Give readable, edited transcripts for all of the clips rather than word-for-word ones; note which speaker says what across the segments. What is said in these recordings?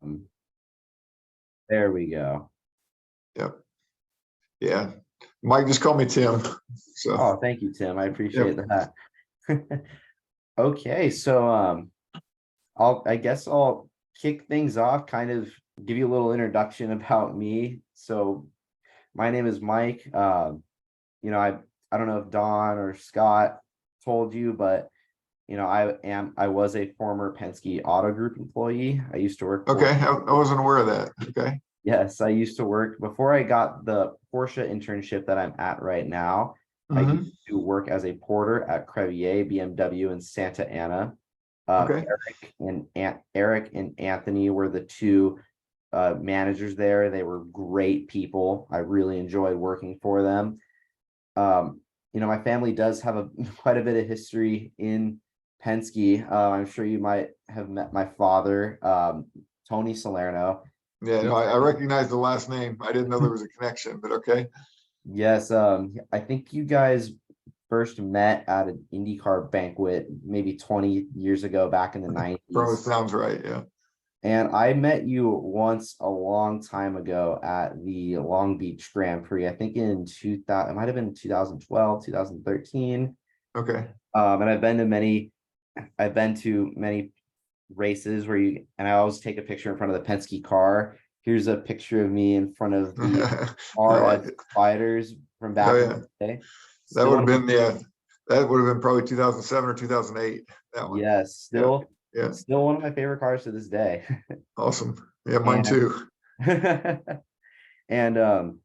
Speaker 1: Um, there we go.
Speaker 2: Yep. Yeah. Mike, just call me Tim. So,
Speaker 1: Oh, thank you, Tim. I appreciate
Speaker 2: yep.
Speaker 1: that. Okay, so I guess I'll kick things off, kind of give you a little introduction about me. So my name is Mike. I don't know if Don or Scott told you, but I was a former Penske Auto Group employee. I used to work for.
Speaker 2: Okay. I wasn't aware of that. Okay.
Speaker 1: Yes, I used to work before I got the Porsche internship that I'm at right now. I
Speaker 2: Hmm.
Speaker 1: used to work as a porter at Crevier BMW in Santa Ana.
Speaker 2: Okay.
Speaker 1: Eric and Anthony were the two managers there. They were great people. I really enjoyed working for them. My family does have quite a bit of history in Penske. I'm sure you might have met my father, Tony Salerno.
Speaker 2: Yeah, no, I recognize the last name. I didn't know there was a connection, but okay.
Speaker 1: Yes, I think you guys first met at an IndyCar banquet maybe 20 years ago, back in the
Speaker 2: Probably
Speaker 1: 90s.
Speaker 2: sounds right. Yeah.
Speaker 1: And I met you once a long time ago at the Long Beach Grand Prix. I think in 2000, it might have been 2012, 2013.
Speaker 2: Okay.
Speaker 1: And I've been to many races and I always take a picture in front of the Penske car. Here's a picture of me in front of the
Speaker 2: I like
Speaker 1: RS
Speaker 2: it.
Speaker 1: Spiders from
Speaker 2: Oh
Speaker 1: back in
Speaker 2: yeah.
Speaker 1: the day.
Speaker 2: That
Speaker 1: Still
Speaker 2: would
Speaker 1: one
Speaker 2: have
Speaker 1: of
Speaker 2: been, yeah, that would have been probably 2007 or 2008. That one.
Speaker 1: yes,
Speaker 2: Yeah. Yeah.
Speaker 1: still one of my favorite cars to this day.
Speaker 2: Awesome. Yeah, mine
Speaker 1: And
Speaker 2: too.
Speaker 1: and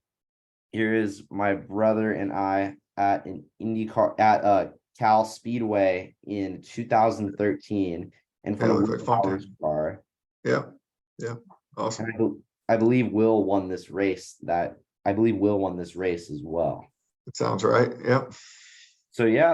Speaker 1: here is my brother and I at an IndyCar at Cal Speedway in 2013 in
Speaker 2: Yeah,
Speaker 1: front
Speaker 2: it
Speaker 1: of
Speaker 2: looks
Speaker 1: Will
Speaker 2: like fun
Speaker 1: Power's
Speaker 2: time.
Speaker 1: car.
Speaker 2: Yeah. Yeah.
Speaker 1: And
Speaker 2: Awesome.
Speaker 1: I believe Will won this race as well.
Speaker 2: It sounds right. Yep.
Speaker 1: So yeah,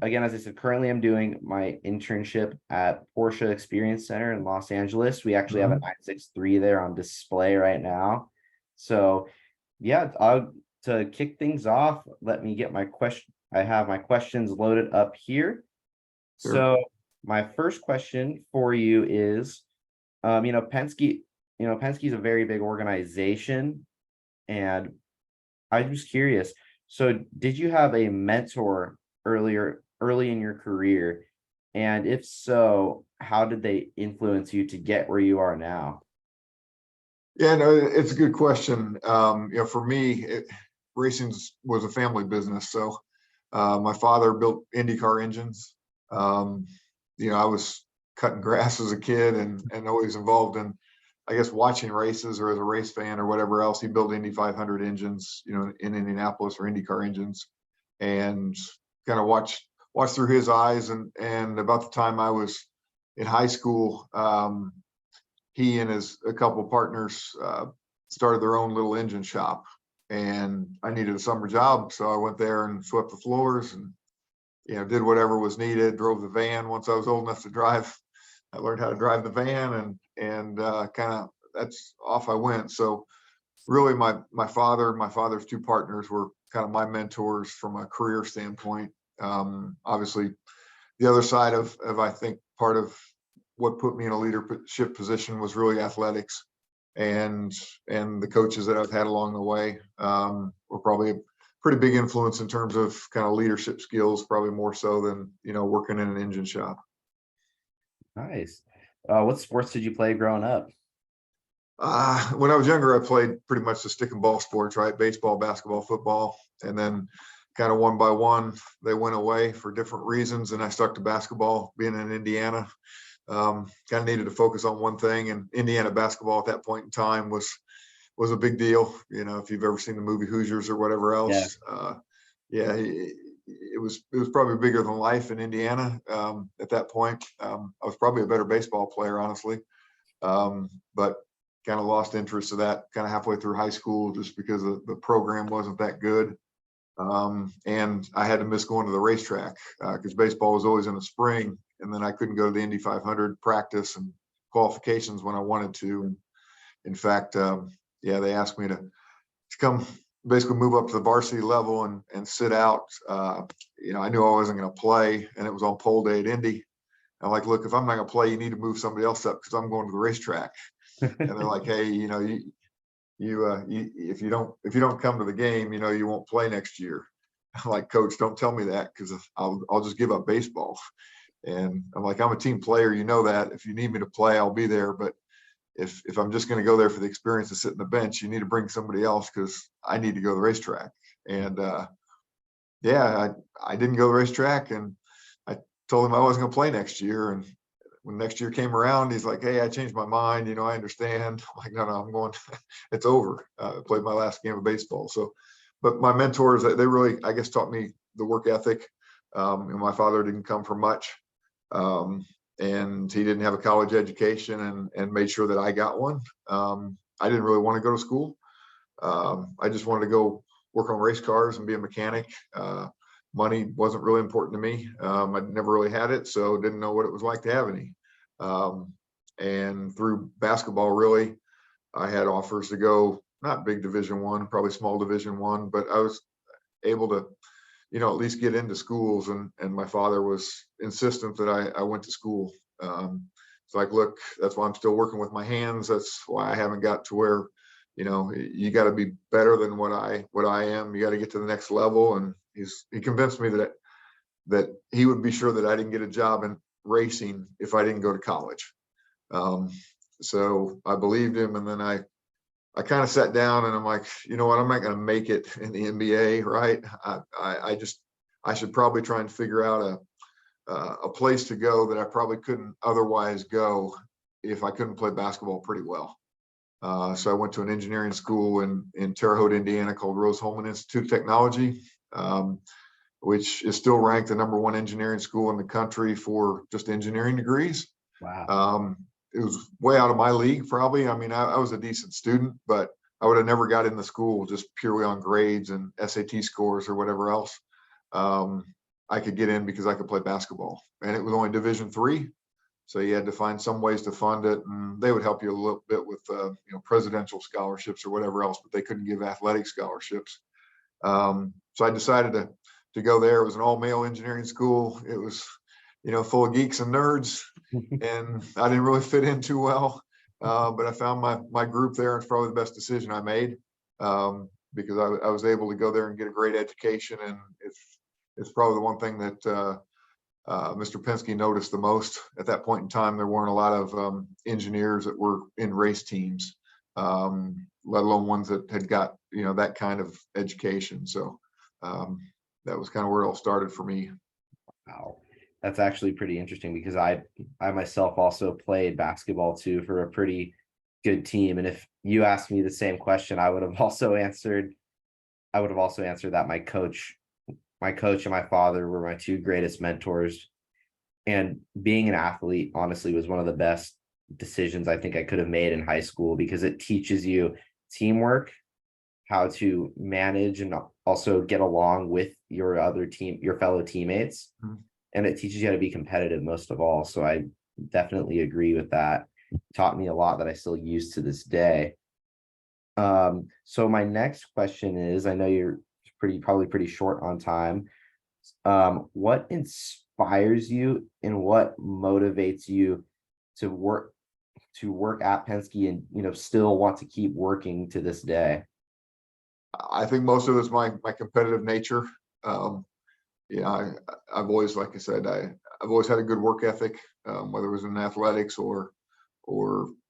Speaker 1: again, as I said, currently I'm doing my internship at Porsche Experience Center in Los Angeles. We actually have a
Speaker 2: Mhm.
Speaker 1: 963 there on display right now. So yeah, to kick things off, let me get my question. I have my questions loaded up here.
Speaker 2: Sure.
Speaker 1: So my first question for you is, Penske is a very big organization, and I'm just curious. So, did you have a mentor early in your career? And if so, how did they influence you to get where you are now?
Speaker 2: Yeah, no, it's a good question. For me, racing was a family business. So my father built IndyCar engines. Um, I was cutting grass as a kid and always involved in, I guess, watching races or as a race fan or whatever else. He built Indy 500 engines, in Indianapolis, or IndyCar engines, and kind of watched through his eyes. And about the time I was in high school, he and a couple of partners started their own little engine shop, and I needed a summer job, so I went there and swept the floors and did whatever was needed. Drove the van once I was old enough to drive. I learned how to drive the van, and kind of that's off I went. So really, my father's two partners were kind of my mentors from a career standpoint. Obviously, the other side of I think part of what put me in a leadership position was really athletics, and the coaches that I've had along the way were probably a pretty big influence in terms of kind of leadership skills, probably more so than working in an engine shop.
Speaker 1: Nice. What sports did you play growing up?
Speaker 2: When I was younger, I played pretty much the stick and ball sports, right? Baseball, basketball, football, and then kind of one by one, they went away for different reasons, and I stuck to basketball. Being in Indiana, kind of needed to focus on one thing, and Indiana basketball at that point in time was a big deal. If you've ever seen the movie Hoosiers or whatever
Speaker 1: Yeah,
Speaker 2: else, yeah, it was probably bigger than life in Indiana at that point. I was probably a better baseball player, honestly, but kind of lost interest of that kind of halfway through high school just because the program wasn't that good. And I had to miss going to the racetrack because baseball was always in the spring, and then I couldn't go to the Indy 500 practice and qualifications when I wanted to. And in fact, they asked me to come basically move up to the varsity level and sit out. I knew I wasn't going to play, and it was on pole day at Indy. I'm like, look, if I'm not gonna play, you need to move somebody else up because I'm going to the racetrack. And they're like, hey, if you don't come to the game, you won't play next year. I'm like, coach, don't tell me that because I'll just give up baseball. And I'm like, I'm a team player, that. If you need me to play, I'll be there. But if I'm just going to go there for the experience of sitting the bench, you need to bring somebody else because I need to go to the racetrack. And yeah, I didn't go to the racetrack, and I told him I wasn't going to play next year. And when next year came around, he's like, hey, I changed my mind. I understand. I'm like, no, I'm going, it's over. I played my last game of baseball. So, but my mentors, they really, I guess, taught me the work ethic. And my father didn't come from much. And he didn't have a college education, and made sure that I got one. I didn't really want to go to school. I just wanted to go work on race cars and be a mechanic. Money wasn't really important to me. I'd never really had it, so didn't know what it was like to have any. And through basketball, really, I had offers to go, not big Division I, probably small Division I, but I was able to, at least get into schools. And my father was insistent that I went to school. It's like, look, that's why I'm still working with my hands. That's why I haven't got to where, you got to be better than what I am. You got to get to the next level. And he convinced me that he would be sure that I didn't get a job in racing if I didn't go to college. So I believed him. And then I kind of sat down and I'm like, you know what, I'm not going to make it in the NBA, right? I should probably try and figure out a place to go that I probably couldn't otherwise go if I couldn't play basketball pretty well. So I went to an engineering school in Terre Haute, Indiana, called Rose-Hulman Institute of Technology, which is still ranked the #1 engineering school in the country for just engineering degrees.
Speaker 1: Wow.
Speaker 2: It was way out of my league, probably. I mean, I was a decent student, but I would have never got in the school just purely on grades and SAT scores or whatever else. I could get in because I could play basketball, and it was only Division III. So you had to find some ways to fund it, and they would help you a little bit with, presidential scholarships or whatever else, but they couldn't give athletic scholarships. So I decided to go there. It was an all-male engineering school. It was, full of geeks and nerds, and I didn't really fit in too well. But I found my group there. It's probably the best decision I made, because I was able to go there and get a great education. And it's probably the one thing that Mr. Penske noticed the most. At that point in time, there weren't a lot of engineers that were in race teams, let alone ones that had got, that kind of education. So that was kind of where it all started for me.
Speaker 1: Wow. That's actually pretty interesting because I myself also played basketball too for a pretty good team. And if you asked me the same question, I would have also answered that my coach and my father were my two greatest mentors. And being an athlete, honestly, was one of the best decisions I think I could have made in high school, because it teaches you teamwork, how to manage and also get along with your fellow teammates.
Speaker 2: Mm-hmm.
Speaker 1: And it teaches you how to be competitive most of all. So I definitely agree with that. It taught me a lot that I still use to this day. So my next question is, I know you're probably pretty short on time. What inspires you and what motivates you to work at Penske and, still want to keep working to this day?
Speaker 2: I think most of it's my competitive nature. I've always, like I said, I've always had a good work ethic, whether it was in athletics or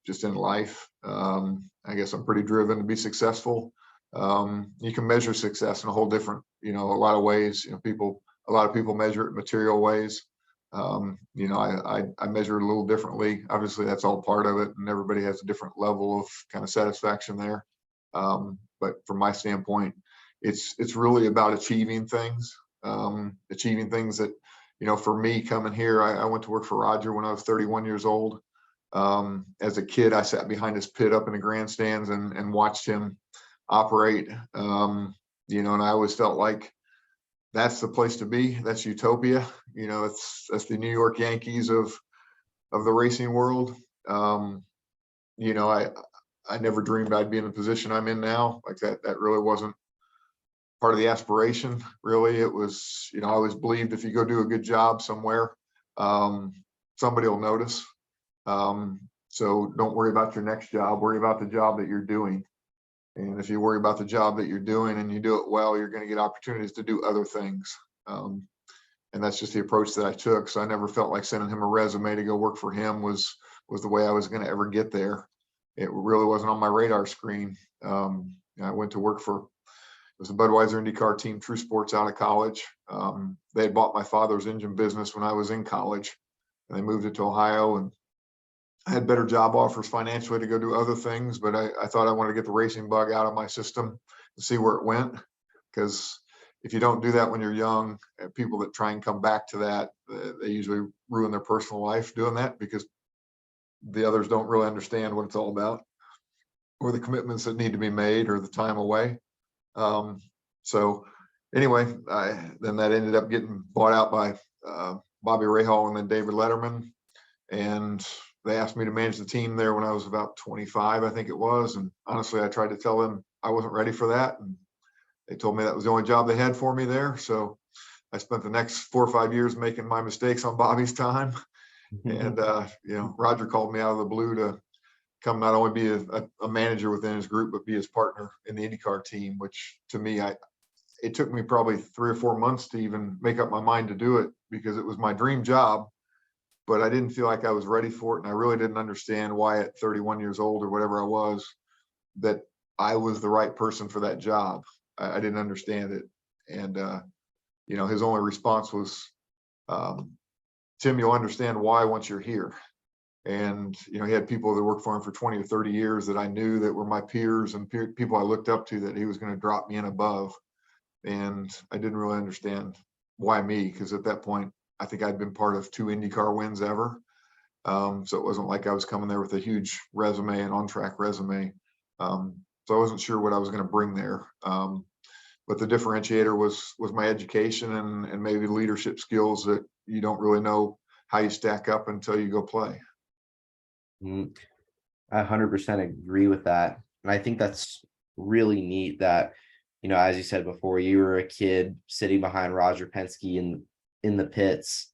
Speaker 2: just in life. I guess I'm pretty driven to be successful. You can measure success in a whole different, a lot of ways. A lot of people measure it in material ways. I measure it a little differently. Obviously, that's all part of it, and everybody has a different level of kind of satisfaction there. But from my standpoint, it's really about achieving things that, for me coming here, I went to work for Roger when I was 31 years old. As a kid, I sat behind his pit up in the grandstands and watched him operate. And I always felt like that's the place to be. That's utopia. That's the New York Yankees of the racing world. I never dreamed I'd be in the position I'm in now. Like that really wasn't part of the aspiration. Really, it was, I always believed if you go do a good job somewhere, somebody will notice. So don't worry about your next job, worry about the job that you're doing. And if you worry about the job that you're doing and you do it well, you're going to get opportunities to do other things. And that's just the approach that I took. So I never felt like sending him a resume to go work for him was the way I was going to ever get there. It really wasn't on my radar screen. I went to work for, it was the Budweiser IndyCar team, True Sports, out of college. They had bought my father's engine business when I was in college, and they moved it to Ohio, and I had better job offers financially to go do other things, but I thought I wanted to get the racing bug out of my system to see where it went. Because if you don't do that when you're young, people that try and come back to that, they usually ruin their personal life doing that, because the others don't really understand what it's all about, or the commitments that need to be made, or the time away. So anyway, then that ended up getting bought out by Bobby Rahal and then David Letterman. And they asked me to manage the team there when I was about 25, I think it was. And honestly, I tried to tell them I wasn't ready for that. And they told me that was the only job they had for me there. So I spent the next 4 or 5 years making my mistakes on Bobby's time. And, Roger called me out of the blue to come not only be a manager within his group, but be his partner in the IndyCar team, which to me, it took me probably 3 or 4 months to even make up my mind to do it, because it was my dream job, but I didn't feel like I was ready for it. And I really didn't understand why at 31 years old or whatever I was, that I was the right person for that job. I didn't understand it. And, his only response was, Tim, you'll understand why once you're here. And, he had people that worked for him for 20 or 30 years that I knew that were my peers and people I looked up to, that he was going to drop me in above. And I didn't really understand why me, because at that point, I think I'd been part of 2 IndyCar wins ever. So it wasn't like I was coming there with a huge resume and on-track resume. So I wasn't sure what I was going to bring there. But the differentiator was my education and maybe leadership skills that you don't really know how you stack up until you go play.
Speaker 1: I 100% agree with that. And I think that's really neat that, as you said before, you were a kid sitting behind Roger Penske in the pits,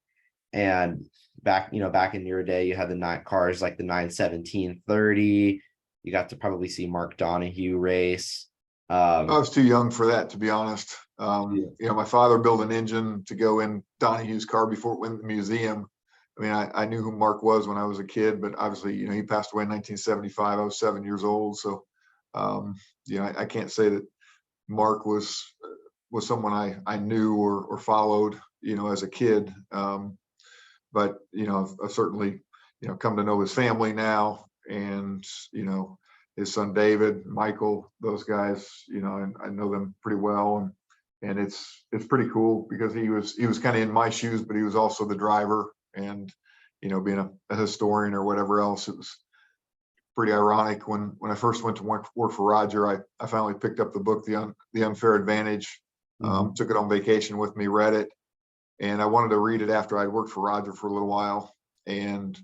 Speaker 1: and back in your day, you had the night cars like the 91730. You got to probably see Mark Donahue race.
Speaker 2: I was too young for that, to be honest. My father built an engine to go in Donahue's car before it went to the museum. I mean, I knew who Mark was when I was a kid, but obviously, he passed away in 1975. I was 7 years old. So, I can't say that Mark was someone I knew or followed, as a kid. But, I've certainly, come to know his family now, and, his son, David, Michael, those guys, and I know them pretty well. And it's pretty cool, because he was kind of in my shoes, but he was also the driver. And, being a historian or whatever else, it was pretty ironic when I first went to work for Roger. I finally picked up the book, The Unfair Advantage, took it on vacation with me, read it, and I wanted to read it after I'd worked for Roger for a little while. And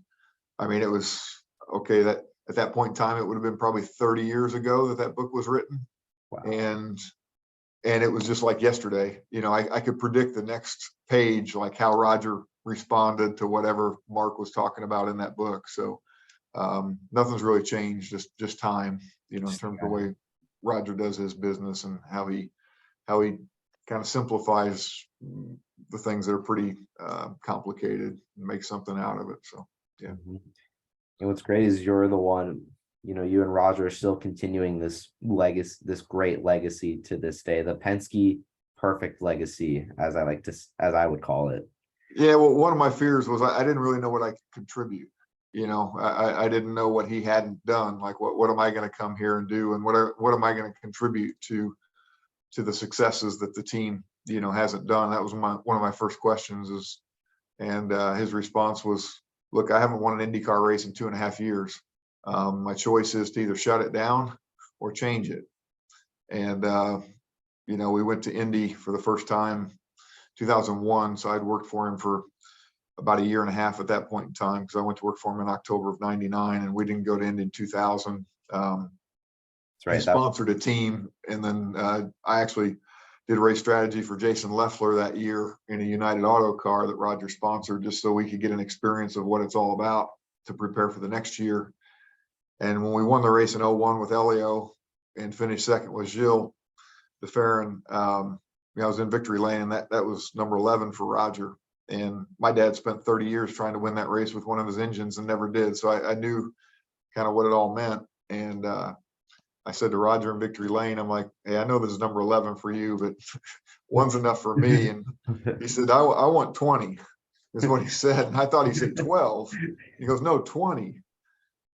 Speaker 2: I mean, it was okay that at that point in time, it would have been probably 30 years ago that book was written.
Speaker 1: Wow.
Speaker 2: And it was just like yesterday. I could predict the next page, like how Roger responded to whatever Mark was talking about in that book. So nothing's really changed, just time, in terms of the way Roger does his business and how he kind of simplifies the things that are pretty complicated and makes something out of it. So, yeah.
Speaker 1: And what's great is you're the one, you and Roger are still continuing this legacy, this great legacy to this day, the Penske perfect legacy, as I would call it.
Speaker 2: Yeah, well, one of my fears was I didn't really know what I could contribute. I didn't know what he hadn't done. Like, what am I going to come here and do, and what am I going to contribute to the successes that the team hasn't done. That was one of my first questions. And his response was, "Look, I haven't won an IndyCar race in 2.5 years. My choice is to either shut it down or change it." And we went to Indy for the first time 2001. So I'd worked for him for about 1.5 years at that point in time, because I went to work for him in October of '99, and we didn't go to Indy in 2000.
Speaker 1: That's right.
Speaker 2: I sponsored a team, and then I actually did race strategy for Jason Leffler that year in a United Auto car that Roger sponsored, just so we could get an experience of what it's all about to prepare for the next year. And when we won the race in 01 with Elio and finished second with Gilles DeFerrin, I was in victory lane, and that was number 11 for Roger. And my dad spent 30 years trying to win that race with one of his engines and never did. So I knew kind of what it all meant. And I said to Roger in victory lane, I'm like, hey, I know this is number 11 for you, but one's enough for me. And he said, I want 20 is what he said. And I thought he said 12. He goes, no, 20.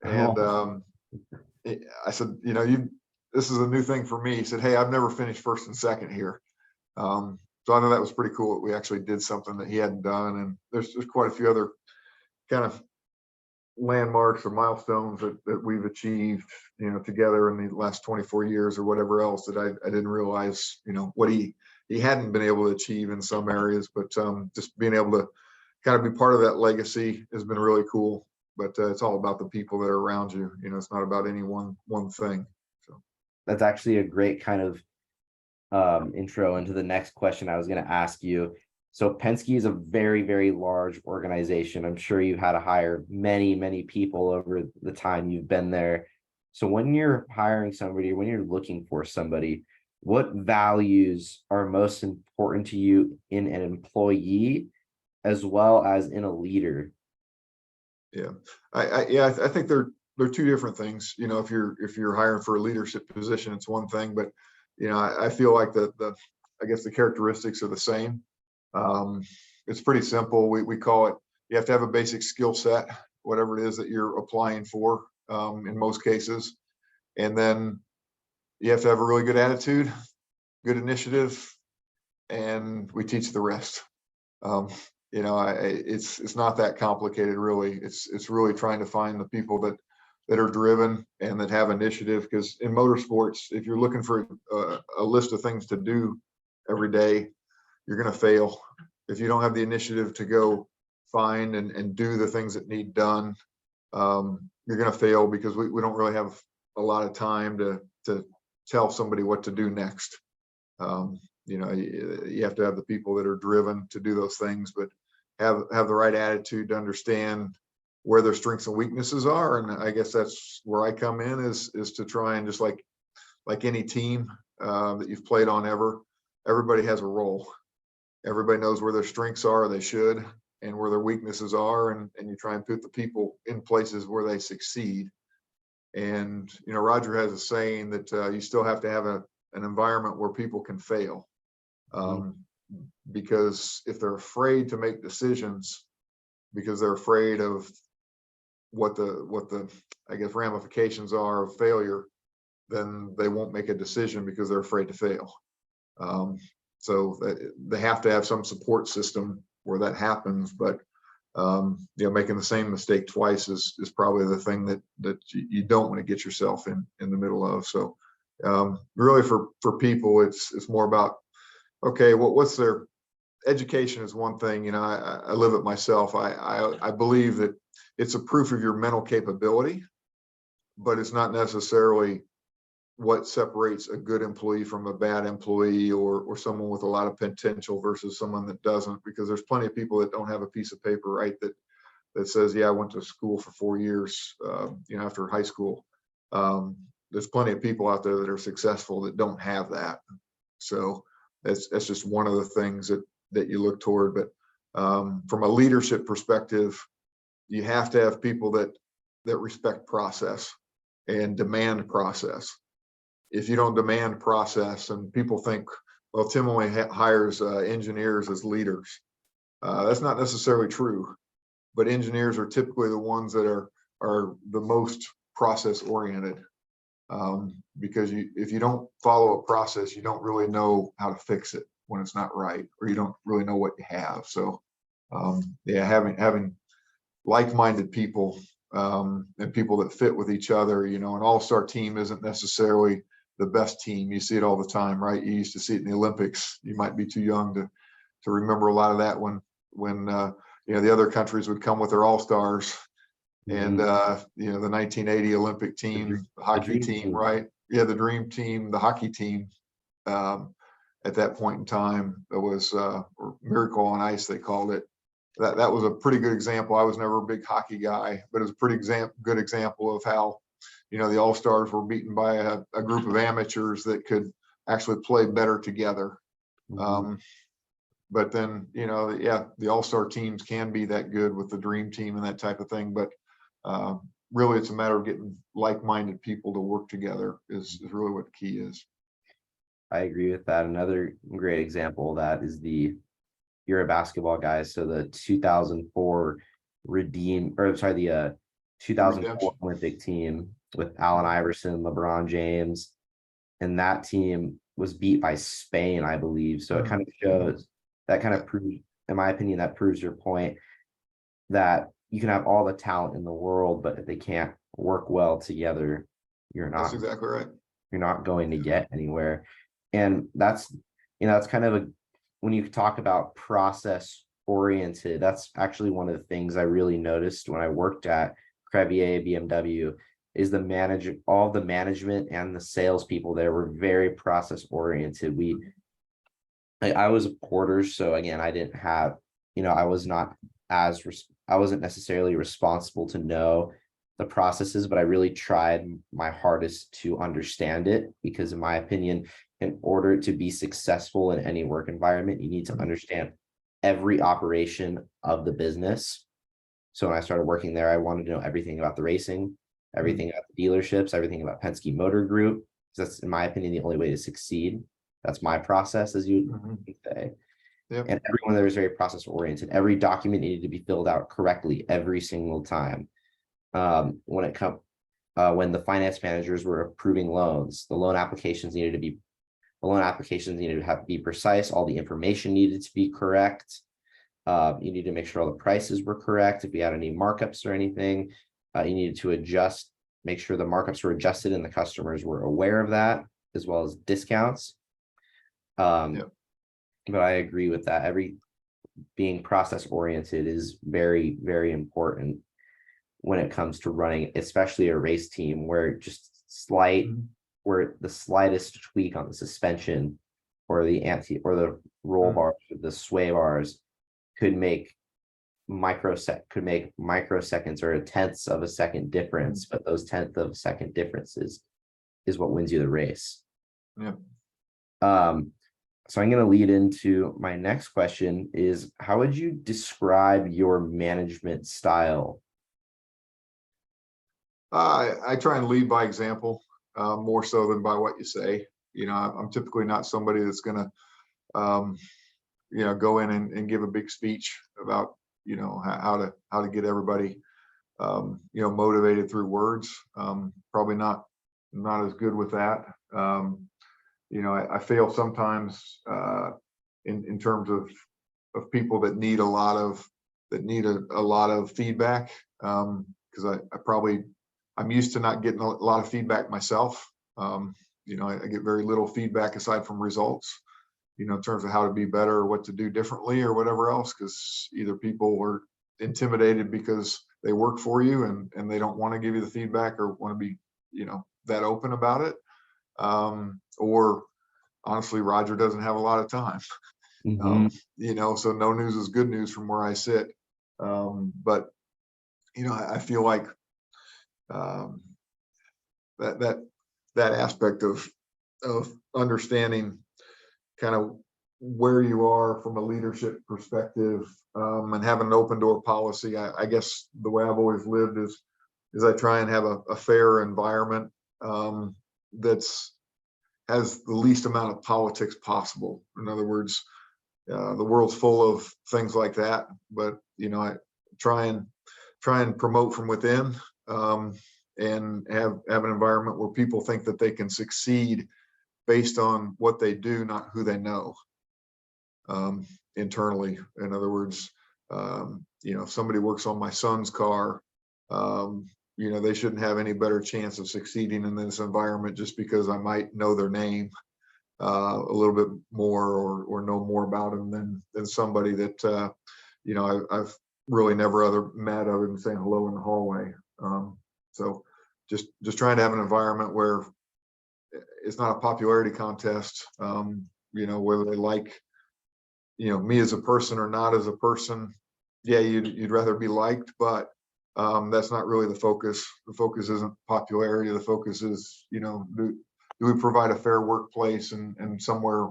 Speaker 2: And I said, this is a new thing for me. He said, hey, I've never finished first and second here. So I know that was pretty cool that we actually did something that he hadn't done. And there's quite a few other kind of landmarks or milestones that we've achieved, together in the last 24 years or whatever else that I didn't realize, what he hadn't been able to achieve in some areas, but just being able to kind of be part of that legacy has been really cool. But it's all about the people that are around you. It's not about any one thing. So
Speaker 1: that's actually a great kind of intro into the next question I was going to ask you. So Penske is a very, very large organization. I'm sure you've had to hire many, many people over the time you've been there. So when you're hiring somebody, when you're looking for somebody, what values are most important to you in an employee as well as in a leader?
Speaker 2: Yeah, I think they're two different things. If you're hiring for a leadership position, it's one thing, but I feel like I guess the characteristics are the same. It's pretty simple. We call it, you have to have a basic skill set, whatever it is that you're applying for, in most cases. And then you have to have a really good attitude, good initiative, and we teach the rest. It's not that complicated, really. It's really trying to find the people that are driven and that have initiative, because in motorsports, if you're looking for a list of things to do every day, you're going to fail. If you don't have the initiative to go find and do the things that need done, you're going to fail, because we don't really have a lot of time to tell somebody what to do next. You have to have the people that are driven to do those things, but have the right attitude to understand where their strengths and weaknesses are. And I guess that's where I come in, is to try and, just like any team that you've played on ever, everybody has a role. Everybody knows where their strengths are, or they should, and where their weaknesses are, and you try and put the people in places where they succeed. And Roger has a saying that you still have to have an environment where people can fail, because if they're afraid to make decisions because they're afraid of what the I guess ramifications are of failure, then they won't make a decision because they're afraid to fail. So they have to have some support system where that happens, but making the same mistake twice is probably the thing that you don't want to get yourself in the middle of. So really for people, it's more about, okay, what's their education is one thing. I live it myself. I believe that it's a proof of your mental capability, but it's not necessarily what separates a good employee from a bad employee, or someone with a lot of potential versus someone that doesn't, because there's plenty of people that don't have a piece of paper, right, that says, yeah, I went to school for 4 years, after high school. There's plenty of people out there that are successful that don't have that. So that's just one of the things that you look toward. But from a leadership perspective, you have to have people that respect process and demand process. If you don't demand process, and people think, well, Tim only hires engineers as leaders. That's not necessarily true, but engineers are typically the ones that are the most process oriented, because if you don't follow a process, you don't really know how to fix it when it's not right, or you don't really know what you have. So having like-minded people, and people that fit with each other. An all-star team isn't necessarily the best team. You see it all the time, right? You used to see it in the Olympics. You might be too young to remember a lot of that when the other countries would come with their all-stars, and the 1980 Olympic team, the hockey team, right? Yeah, the dream team, the hockey team. at that point in time. It was or Miracle on Ice, they called it. That was a pretty good example. I was never a big hockey guy, but it was a pretty good example of how, the All-Stars were beaten by a group of amateurs that could actually play better together.
Speaker 1: Mhm.
Speaker 2: But then, yeah, the All-Star teams can be that good with the dream team and that type of thing. But really, it's a matter of getting like-minded people to work together is really what the key is.
Speaker 1: I agree with that. Another great example of that is you're a basketball guy, so the 2004 the 2004
Speaker 2: Redemption.
Speaker 1: Olympic team with Allen Iverson, LeBron James, and that team was beat by Spain, I believe. So it kind of shows that kind of proves, in my opinion, that proves your point that you can have all the talent in the world, but if they can't work well together, you're
Speaker 2: That's
Speaker 1: not
Speaker 2: exactly right.
Speaker 1: you're not going to get anywhere. And that's kind of when you talk about process oriented, that's actually one of the things I really noticed when I worked at Crevier BMW is all the management and the salespeople there were very process oriented. I was a porter, so again, I didn't have, I was not I wasn't necessarily responsible to know the processes, but I really tried my hardest to understand it because, in my opinion, in order to be successful in any work environment, you need to understand every operation of the business. So when I started working there, I wanted to know everything about the racing, everything about the dealerships, everything about Penske Motor Group. That's, in my opinion, the only way to succeed. That's my process, as you would say.
Speaker 2: Yep.
Speaker 1: And everyone there was very process oriented. Every document needed to be filled out correctly every single time. When it come when the finance managers were approving loans, the loan applications needed to have to be precise. All the information needed to be correct. You need to make sure all the prices were correct. If you had any markups or anything, you needed to make sure the markups were adjusted and the customers were aware of that, as well as discounts.
Speaker 2: Yep.
Speaker 1: But I agree with that. Being process oriented is very, very important when it comes to running, especially a race team where where the slightest tweak on the suspension or the roll bars, or the sway bars could make microseconds or a tenths of a second difference, but those tenth of a second differences is what wins you the race.
Speaker 2: Yep.
Speaker 1: So I'm going to lead into my next question is, how would you describe your management style?
Speaker 2: I try and lead by example, more so than by what you say. I'm typically not somebody that's going to, go in and give a big speech about, how to get everybody, motivated through words. Probably not as good with that. I fail sometimes in terms of people that need a lot of feedback, because I'm used to not getting a lot of feedback myself. I get very little feedback aside from results, in terms of how to be better or what to do differently or whatever else, because either people are intimidated because they work for you and they don't want to give you the feedback or want to be, that open about it. Or honestly, Roger doesn't have a lot of time. So no news is good news from where I sit. But I feel like that aspect of understanding kind of where you are from a leadership perspective, and having an open door policy. I guess the way I've always lived is I try and have a fair environment, that's has the least amount of politics possible. In other words, the world's full of things like that, but I try and promote from within, and have an environment where people think that they can succeed based on what they do, not who they know, internally. In other words, if somebody works on my son's car, they shouldn't have any better chance of succeeding in this environment just because I might know their name a little bit more or know more about them than somebody that I've really never met other than saying hello in the hallway. So just trying to have an environment where it's not a popularity contest, whether they like, me as a person or not as a person. Yeah, you'd rather be liked, but that's not really the focus. The focus isn't popularity. The focus is, do we provide a fair workplace and somewhere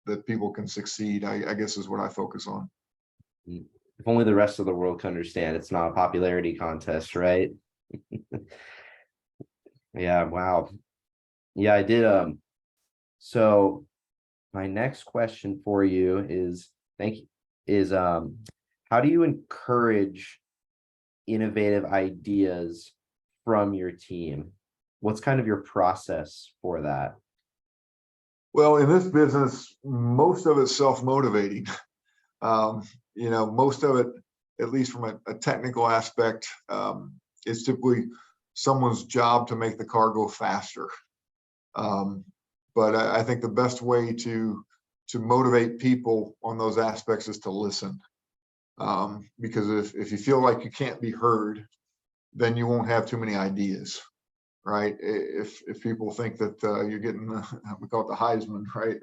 Speaker 2: that people can succeed, I guess is what I focus on.
Speaker 1: If only the rest of the world could understand, it's not a popularity contest, right? Yeah, wow. Yeah, I did. So my next question for you is, thank you, is how do you encourage innovative ideas from your team? What's kind of your process for that?
Speaker 2: Well, in this business, most of it's self-motivating. Most of it, at least from a technical aspect, it's typically someone's job to make the car go faster. But I think the best way to motivate people on those aspects is to listen. Because if you feel like you can't be heard, then you won't have too many ideas, right? If people think that you're getting, we call it the Heisman, right?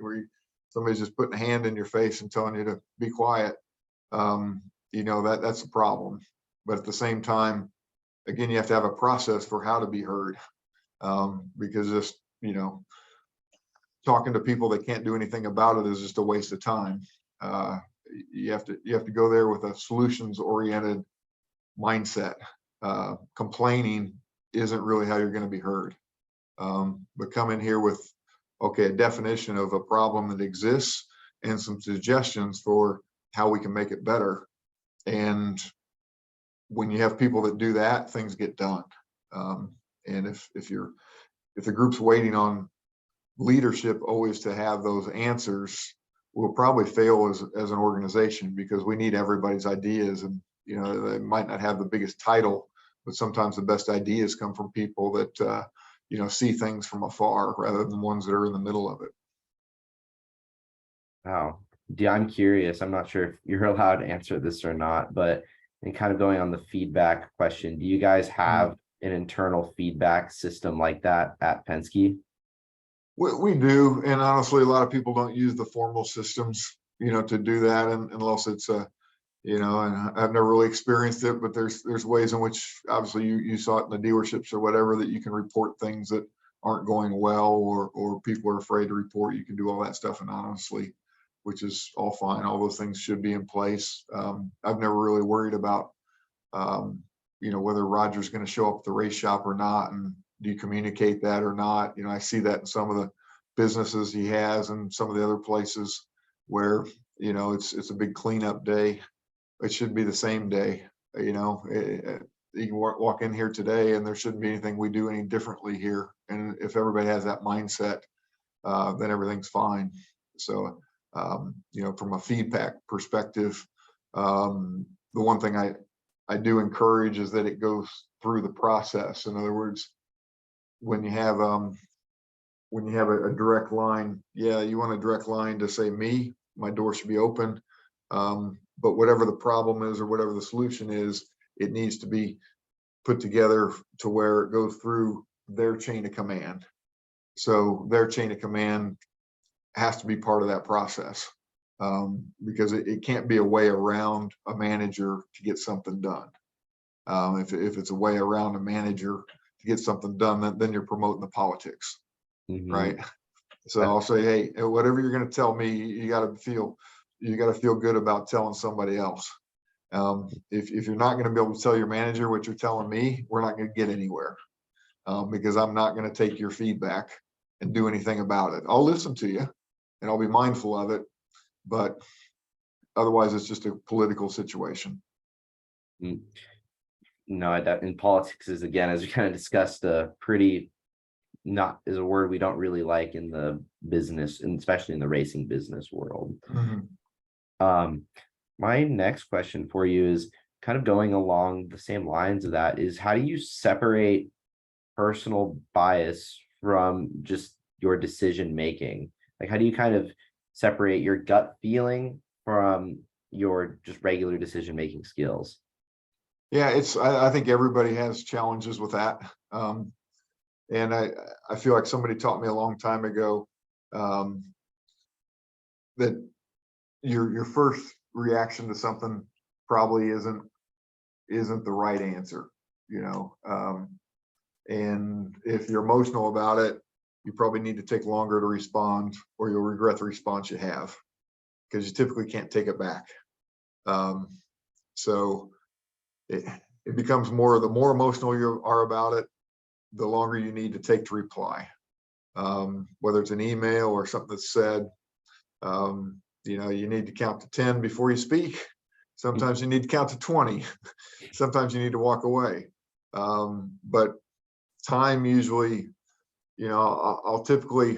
Speaker 2: Somebody's just putting a hand in your face and telling you to be quiet, that's a problem. But at the same time, again, you have to have a process for how to be heard, because just, talking to people that can't do anything about it is just a waste of time. You have to go there with a solutions oriented mindset. Complaining isn't really how you're going to be heard. But come in here with, okay, a definition of a problem that exists and some suggestions for how we can make it better. And when you have people that do that, things get done. And if the group's waiting on leadership always to have those answers, we'll probably fail as an organization, because we need everybody's ideas. And they might not have the biggest title, but sometimes the best ideas come from people that see things from afar rather than ones that are in the middle of it.
Speaker 1: Wow. Yeah, I'm curious. I'm not sure if you're allowed to answer this or not, but in kind of going on the feedback question, do you guys have an internal feedback system like that at Penske?
Speaker 2: We do, and honestly, a lot of people don't use the formal systems, to do that, and unless it's and I've never really experienced it, but there's ways in which obviously you saw it in the dealerships or whatever, that you can report things that aren't going well, or people are afraid to report. You can do all that stuff anonymously, which is all fine. All those things should be in place. I've never really worried about whether Roger's going to show up at the race shop or not, and do you communicate that or not? I see that in some of the businesses he has and some of the other places where it's a big cleanup day. It should be the same day. You can walk in here today and there shouldn't be anything we do any differently here. And if everybody has that mindset, then everything's fine. So from a feedback perspective, the one thing I do encourage is that it goes through the process. In other words, when you have a direct line, yeah, you want a direct line to say, my door should be open. But whatever the problem is or whatever the solution is, it needs to be put together to where it goes through their chain of command. So their chain of command has to be part of that process, because it can't be a way around a manager to get something done. If it's a way around a manager to get something done, then you're promoting the politics, right? So I'll say, hey, whatever you're going to tell me, you got to feel good about telling somebody else. If you're not going to be able to tell your manager what you're telling me, we're not going to get anywhere, because I'm not going to take your feedback and do anything about it. I'll listen to you and I'll be mindful of it, but otherwise it's just a political situation.
Speaker 1: No, in politics is, again, as we kind of discussed, not is a word we don't really like in the business, and especially in the racing business world. My next question for you is kind of going along the same lines of that, is how do you separate personal bias from just your decision making? Like, how do you kind of separate your gut feeling from your just regular decision making skills?
Speaker 2: Yeah, I think everybody has challenges with that. And I feel like somebody taught me a long time ago, that your first reaction to something probably isn't the right answer, you know. And if you're emotional about it, you probably need to take longer to respond, or you'll regret the response you have, because you typically can't take it back. So it becomes more, the more emotional you are about it, the longer you need to take to reply. Whether it's an email or something that's said, you know, you need to count to 10 before you speak. Sometimes you need to count to 20. Sometimes you need to walk away. But time usually, you know, I'll typically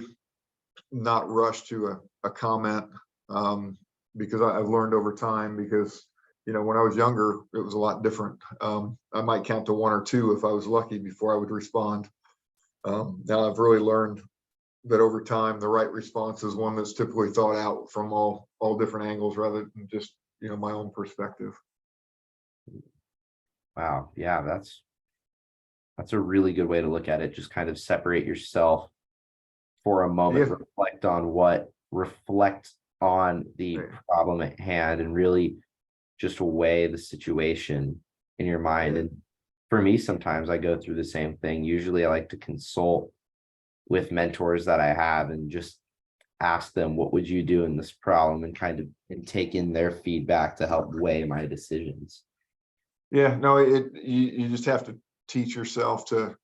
Speaker 2: not rush to a comment, because I've learned over time, because, you know, when I was younger, it was a lot different. I might count to 1 or 2 if I was lucky before I would respond. Now I've really learned that over time, the right response is one that's typically thought out from all different angles, rather than just, you know, my own perspective.
Speaker 1: Wow. Yeah, that's a really good way to look at it. Just kind of separate yourself for a moment,
Speaker 2: Yeah,
Speaker 1: reflect on the
Speaker 2: right.
Speaker 1: problem at hand, and really just weigh the situation in your mind.
Speaker 2: Yeah,
Speaker 1: And for me, sometimes I go through the same thing. Usually I like to consult with mentors that I have and just ask them, what would you do in this problem, and kind of and take in their feedback to help weigh my decisions.
Speaker 2: yeah. No, you just have to teach yourself to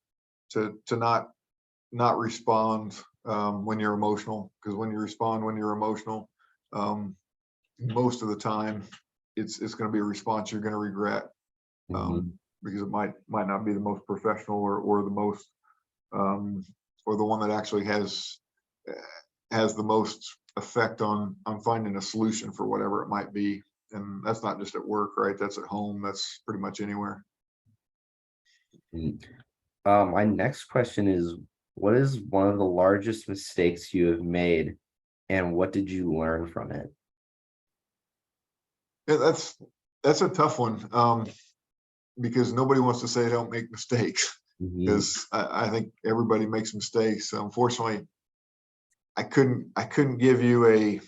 Speaker 2: not respond, when you're emotional, because when you respond when you're emotional, um, most of the time it's going to be a response you're going to regret,
Speaker 1: Mhm.
Speaker 2: because it might not be the most professional, or the most, um, or the one that actually has the most effect on finding a solution for whatever it might be. And that's not just at work, right? That's at home. That's pretty much anywhere.
Speaker 1: Mm. My next question is, what is one of the largest mistakes you have made, and what did you learn from it?
Speaker 2: Yeah, that's a tough one, because nobody wants to say they don't make mistakes,
Speaker 1: Mhm.
Speaker 2: because I think everybody makes mistakes. Unfortunately, I couldn't give you a,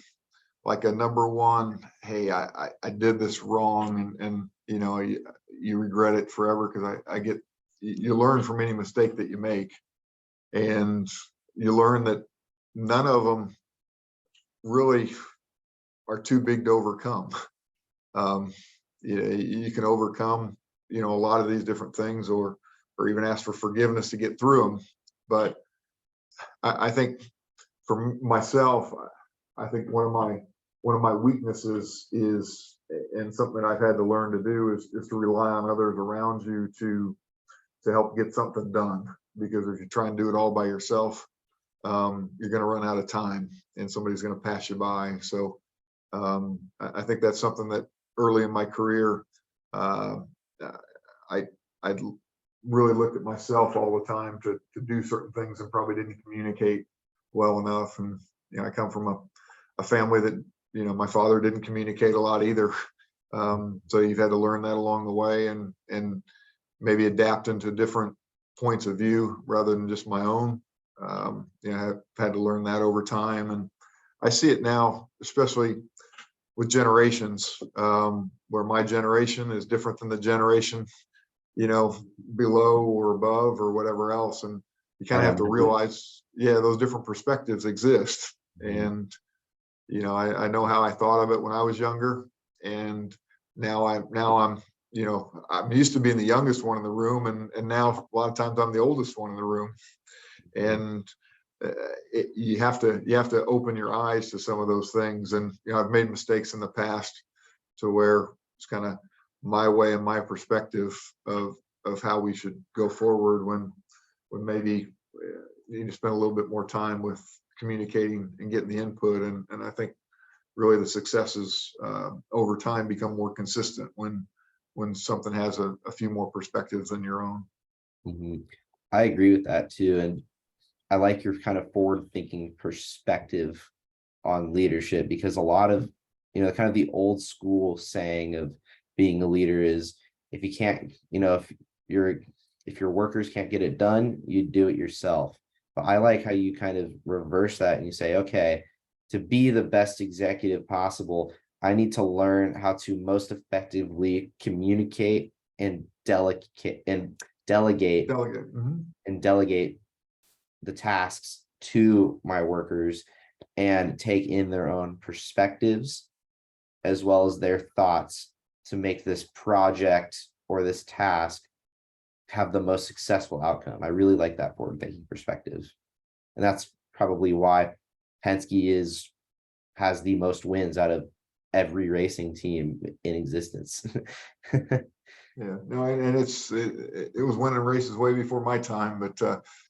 Speaker 2: like, a number one. Hey, I did this wrong, and you know, you regret it forever, because I get, you learn from any mistake that you make, and you learn that none of them really are too big to overcome. Um, you can overcome, you know, a lot of these different things, or even ask for forgiveness to get through them. But I think for myself, I think one of my weaknesses is, and something I've had to learn to do, is to rely on others around you to help get something done. Because if you try and do it all by yourself, you're going to run out of time, and somebody's going to pass you by. So, I think that's something that early in my career, uh, I I really looked at myself all the time to do certain things, and probably didn't communicate well enough. And you know, I come from a family that, you know, my father didn't communicate a lot either. So you've had to learn that along the way, and maybe adapt into different points of view rather than just my own. You know, I've had to learn that over time, and I see it now, especially with generations, where my generation is different than the generation, you know, below or above or whatever else. And you kind of have to realize, yeah, those different perspectives exist.
Speaker 1: Mhm.
Speaker 2: And, you know, I know how I thought of it when I was younger. And now I'm, you know, I'm used to being the youngest one in the room. And now a lot of times I'm the oldest one in the room. And uh, you have to open your eyes to some of those things. And, you know, I've made mistakes in the past to where it's kind of my way and my perspective of how we should go forward, when maybe you need to spend a little bit more time with communicating and getting the input. And I think really the successes, over time, become more consistent when something has a few more perspectives than your own.
Speaker 1: Mhm. I agree with that too. And I like your kind of forward thinking perspective on leadership, because a lot of, kind of the old school saying of being a leader is, if you can't, your if your workers can't get it done, you do it yourself. But I like how you kind of reverse that and you say, okay, to be the best executive possible, I need to learn how to most effectively communicate and delegate
Speaker 2: Delegate. Mhm.
Speaker 1: and delegate the tasks to my workers and take in their own perspectives as well as their thoughts to make this project or this task have the most successful outcome. I really like that forward thinking perspective. And that's probably why Penske has the most wins out of every racing team in existence.
Speaker 2: Yeah, no, and it was winning races way before my time, but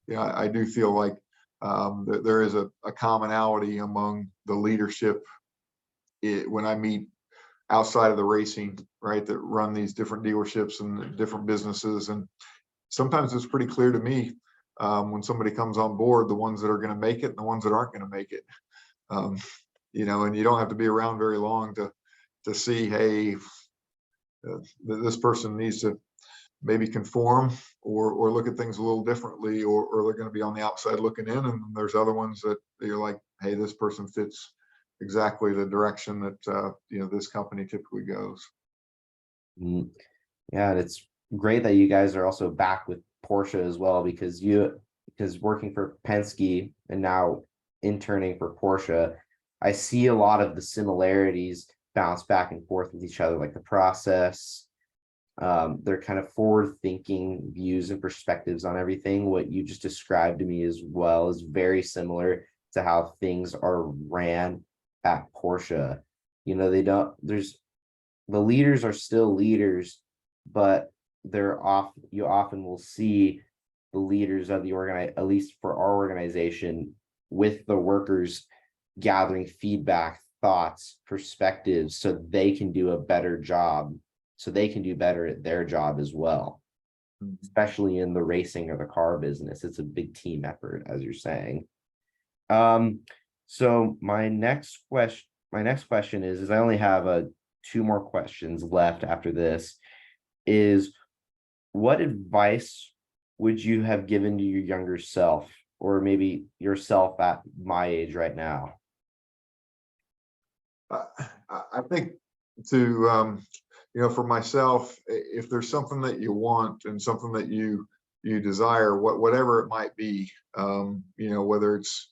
Speaker 2: yeah, I do feel like that there is a commonality among the leadership when I meet outside of the racing, right, that run these different dealerships and different businesses. And sometimes it's pretty clear to me when somebody comes on board, the ones that are going to make it and the ones that aren't going to make it. Um, and you don't have to be around very long to see, hey, this person needs to maybe conform or look at things a little differently, or they're going to be on the outside looking in. And there's other ones that you're like, hey, this person fits exactly the direction that this company typically goes.
Speaker 1: Mm, yeah, and it's great that you guys are also back with Porsche as well, because working for Penske and now interning for Porsche, I see a lot of the similarities bounce back and forth with each other, like the process, their kind of forward thinking views and perspectives on everything. What you just described to me as well is very similar to how things are ran at Porsche. They don't, there's the leaders are still leaders, but you often will see the leaders of the at least for our organization, with the workers gathering feedback, thoughts, perspectives, so they can do a better job, so they can do better at their job as well, especially in the racing or the car business. It's a big team effort, as you're saying. So my next question is I only have two more questions left after this, is what advice would you have given to your younger self, or maybe yourself at my age right now?
Speaker 2: I think for myself, if there's something that you want and something that you desire, whatever it might be, whether it's,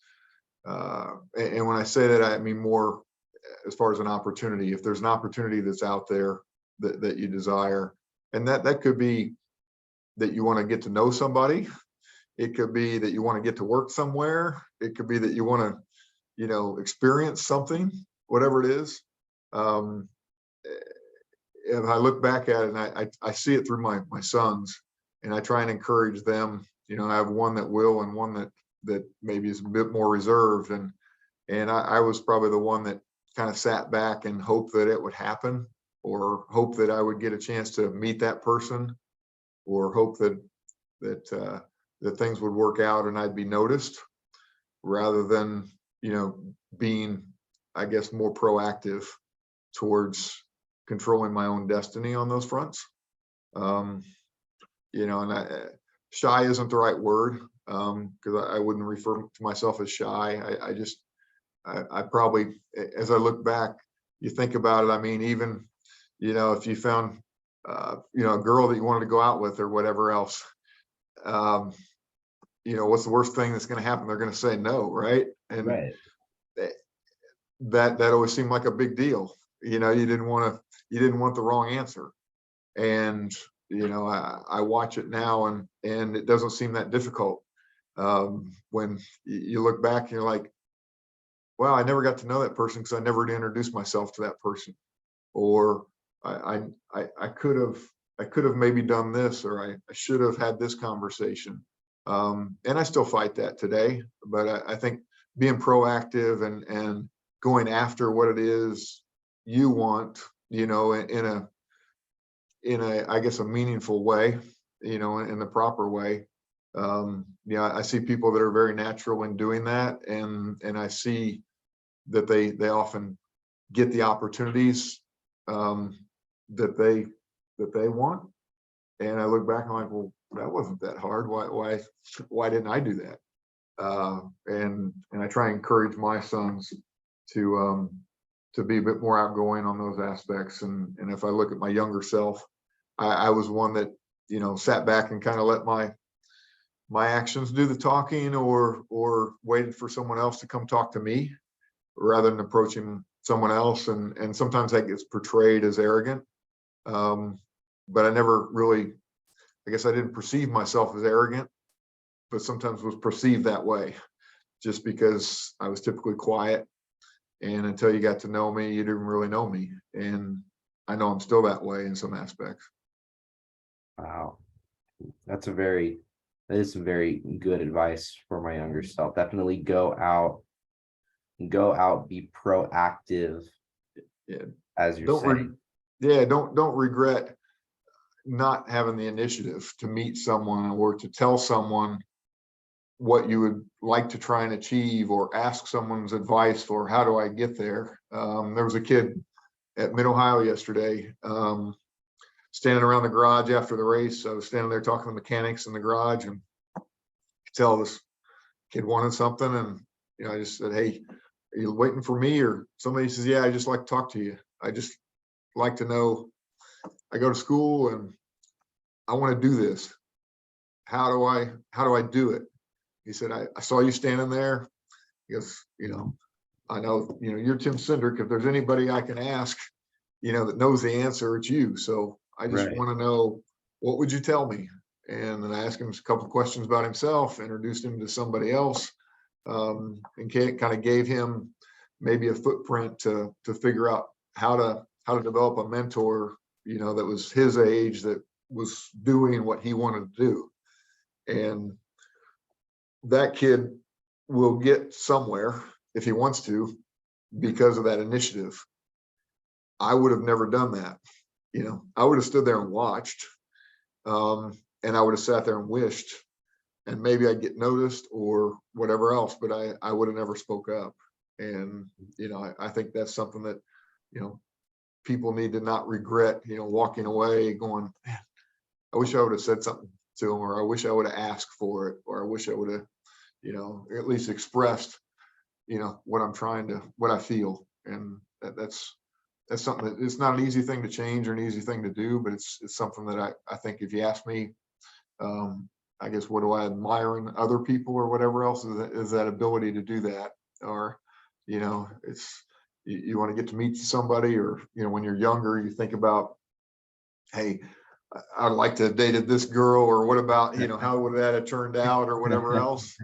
Speaker 2: and when I say that, I mean more as far as an opportunity. If there's an opportunity that's out there that you desire, and that could be that you want to get to know somebody. It could be that you want to get to work somewhere. It could be that you want to, experience something, whatever it is. If I look back at it, and I see it through my sons, and I try and encourage them. I have one that will, and one that maybe is a bit more reserved, and I was probably the one that kind of sat back and hoped that it would happen, or hope that I would get a chance to meet that person, or hope that things would work out and I'd be noticed, rather than being, I guess, more proactive towards controlling my own destiny on those fronts. And shy isn't the right word, because I wouldn't refer to myself as shy. I probably, as I look back, you think about it. I mean, even if you found a girl that you wanted to go out with or whatever else, what's the worst thing that's going to happen? They're going to say no, right? And
Speaker 1: Right.
Speaker 2: that always seemed like a big deal. You didn't want the wrong answer. And I watch it now, and it doesn't seem that difficult. When you look back and you're like, well, I never got to know that person because I never introduced myself to that person, or I could have maybe done this, or I should have had this conversation. And I still fight that today, but I think being proactive and going after what it is you want, in a I guess a meaningful way, in the proper way. I see people that are very natural in doing that, and I see that they often get the opportunities that they want. And I look back and I'm like, well, that wasn't that hard. Why didn't I do that? And I try and encourage my sons to be a bit more outgoing on those aspects. And if I look at my younger self, I was one that, sat back and kind of let my actions do the talking, or waited for someone else to come talk to me rather than approaching someone else. And sometimes that gets portrayed as arrogant. But I never really, I guess I didn't perceive myself as arrogant, but sometimes was perceived that way just because I was typically quiet. And until you got to know me, you didn't really know me. And I know I'm still that way in some aspects.
Speaker 1: Wow. That is some very good advice for my younger self. Definitely go out, be proactive,
Speaker 2: Yeah.
Speaker 1: as you're
Speaker 2: Don't re
Speaker 1: saying.
Speaker 2: yeah, don't regret not having the initiative to meet someone or to tell someone what you would like to try and achieve, or ask someone's advice for how do I get there. There was a kid at Mid Ohio yesterday, standing around the garage after the race. I was standing there talking to mechanics in the garage, and I could tell this kid wanted something. And I just said, "Hey, are you waiting for me?" Or somebody says, "Yeah, I just like to talk to you. I just like to know, I go to school and I want to do this. How do I do it?" He said, I saw you standing there. He goes, I know, you're Tim Cindric. If there's anybody I can ask, that knows the answer, it's you. So I just
Speaker 1: Right.
Speaker 2: want to know, what would you tell me? And then I asked him a couple of questions about himself, introduced him to somebody else, and kind of gave him maybe a footprint to figure out how to develop a mentor, that was his age, that was doing what he wanted to do. And that kid will get somewhere if he wants to, because of that initiative. I would have never done that. I would have stood there and watched, and I would have sat there and wished, and maybe I'd get noticed or whatever else, but I would have never spoke up. And I think that's something that people need to not regret, walking away going, "Man, I wish I would have said something to him," or "I wish I would have asked for it," or "I wish I would have at least expressed what I feel." And that's something that, it's not an easy thing to change or an easy thing to do, but it's something that I think, if you ask me, I guess, what do I admire in other people or whatever else, is that ability to do that. Or it's, you want to get to meet somebody, or when you're younger, you think about, "Hey, I'd like to have dated this girl," or "What about, how would that have turned out," or whatever else.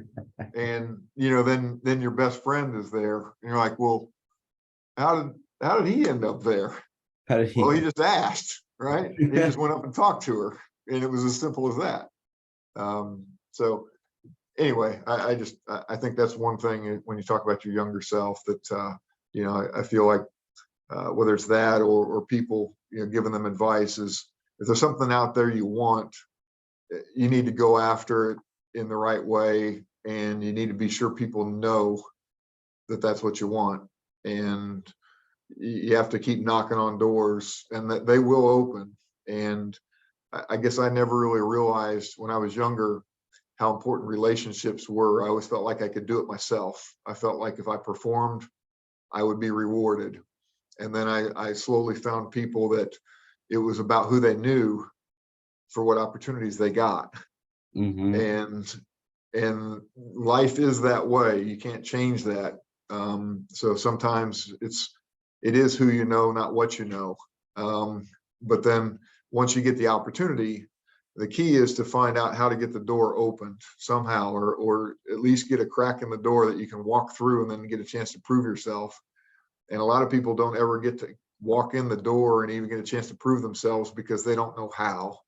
Speaker 2: And then your best friend is there, and you're like, "Well, how did he end up there?"
Speaker 1: How did
Speaker 2: Well, he
Speaker 1: he?
Speaker 2: just asked, right? He just went up and talked to her, and it was as simple as that. So anyway, I think that's one thing when you talk about your younger self, that I feel like, whether it's that or people, giving them advice, is, if there's something out there you want, you need to go after it in the right way, and you need to be sure people know that that's what you want. And you have to keep knocking on doors, and that they will open. And I guess I never really realized when I was younger how important relationships were. I always felt like I could do it myself. I felt like if I performed, I would be rewarded. And then I slowly found people that it was about who they knew for what opportunities they got.
Speaker 1: Hmm.
Speaker 2: And life is that way. You can't change that. So sometimes it is who you know, not what you know. But then once you get the opportunity, the key is to find out how to get the door opened somehow, or at least get a crack in the door that you can walk through and then get a chance to prove yourself. And a lot of people don't ever get to walk in the door and even get a chance to prove themselves, because they don't know how,